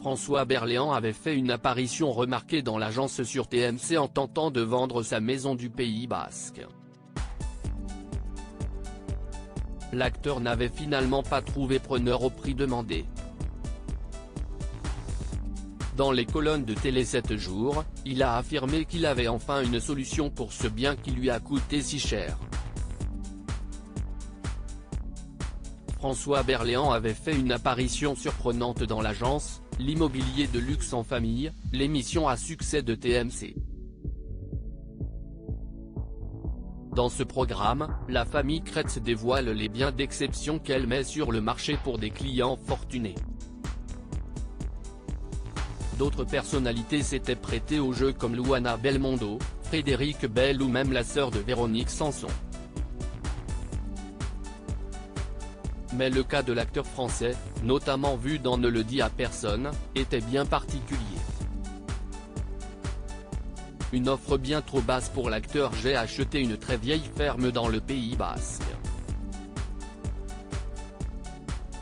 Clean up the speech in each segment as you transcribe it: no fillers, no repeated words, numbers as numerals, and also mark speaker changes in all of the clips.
Speaker 1: François Berléand avait fait une apparition remarquée dans l'agence sur TMC en tentant de vendre sa maison du Pays Basque. L'acteur n'avait finalement pas trouvé preneur au prix demandé. Dans les colonnes de Télé 7 jours, il a affirmé qu'il avait enfin une solution pour ce bien qui lui a coûté si cher. François Berléand avait fait une apparition surprenante dans l'agence, l'immobilier de luxe en famille, l'émission à succès de TMC. Dans ce programme, la famille Kretz dévoile les biens d'exception qu'elle met sur le marché pour des clients fortunés. D'autres personnalités s'étaient prêtées au jeu comme Luana Belmondo, Frédéric Bell ou même la sœur de Véronique Sanson. Mais le cas de l'acteur français, notamment vu dans Ne le dis à personne, était bien particulier. Une offre bien trop basse pour l'acteur. J'ai acheté une très vieille ferme dans le Pays Basque.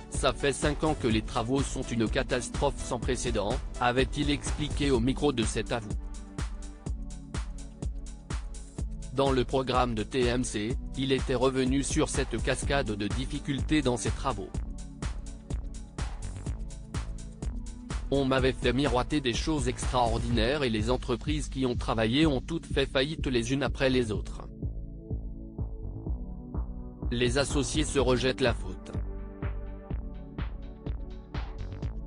Speaker 1: Ça fait 5 ans que les travaux sont une catastrophe sans précédent, avait-il expliqué au micro de Cet à vous. Dans le programme de TMC, il était revenu sur cette cascade de difficultés dans ses travaux. On m'avait fait miroiter des choses extraordinaires et les entreprises qui ont travaillé ont toutes fait faillite les unes après les autres. Les associés se rejettent la faute.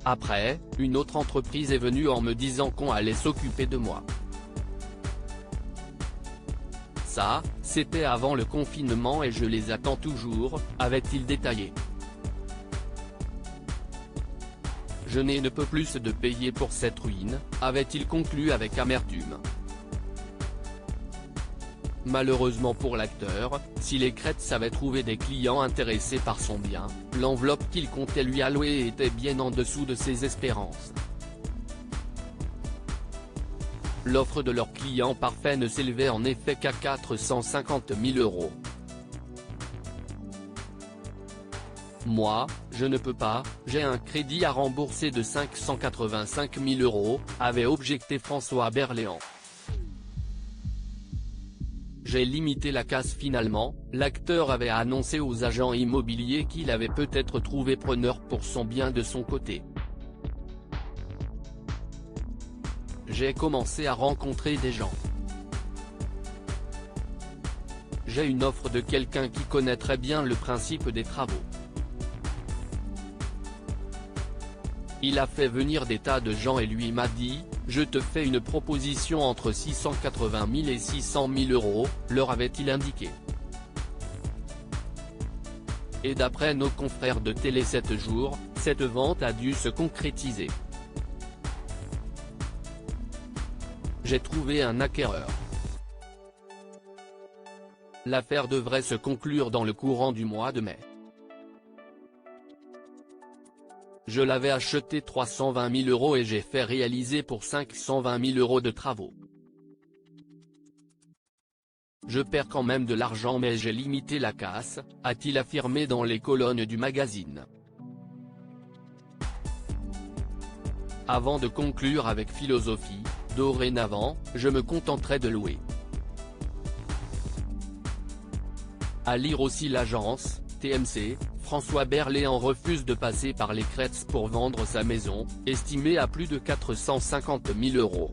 Speaker 1: Après, une autre entreprise est venue en me disant qu'on allait s'occuper de moi. Ça, c'était avant le confinement et je les attends toujours, avait-il détaillé. Je ne peux plus de payer pour cette ruine, avait-il conclu avec amertume. Malheureusement pour l'acteur, si les Kretz avaient trouvé des clients intéressés par son bien, l'enveloppe qu'il comptait lui allouer était bien en dessous de ses espérances. L'offre de leur client parfait ne s'élevait en effet qu'à 450 000 €. Moi, je ne peux pas, j'ai un crédit à rembourser de 585 000 €, avait objecté François Berléand. J'ai limité la casse finalement, l'acteur avait annoncé aux agents immobiliers qu'il avait peut-être trouvé preneur pour son bien de son côté. J'ai commencé à rencontrer des gens. J'ai une offre de quelqu'un qui connaît très bien le principe des travaux. Il a fait venir des tas de gens et lui m'a dit, je te fais une proposition entre 680 000 et 600 000 €, leur avait-il indiqué. Et d'après nos confrères de Télé 7 jours, cette vente a dû se concrétiser. J'ai trouvé un acquéreur. L'affaire devrait se conclure dans le courant du mois de mai. Je l'avais acheté 320 000 € et j'ai fait réaliser pour 520 000 € de travaux. Je perds quand même de l'argent mais j'ai limité la casse, a-t-il affirmé dans les colonnes du magazine. Avant de conclure avec philosophie, dorénavant, je me contenterai de louer. À lire aussi l'agence, TMC, François Berléand refuse de passer par les Kretz pour vendre sa maison, estimée à plus de 450 000 €.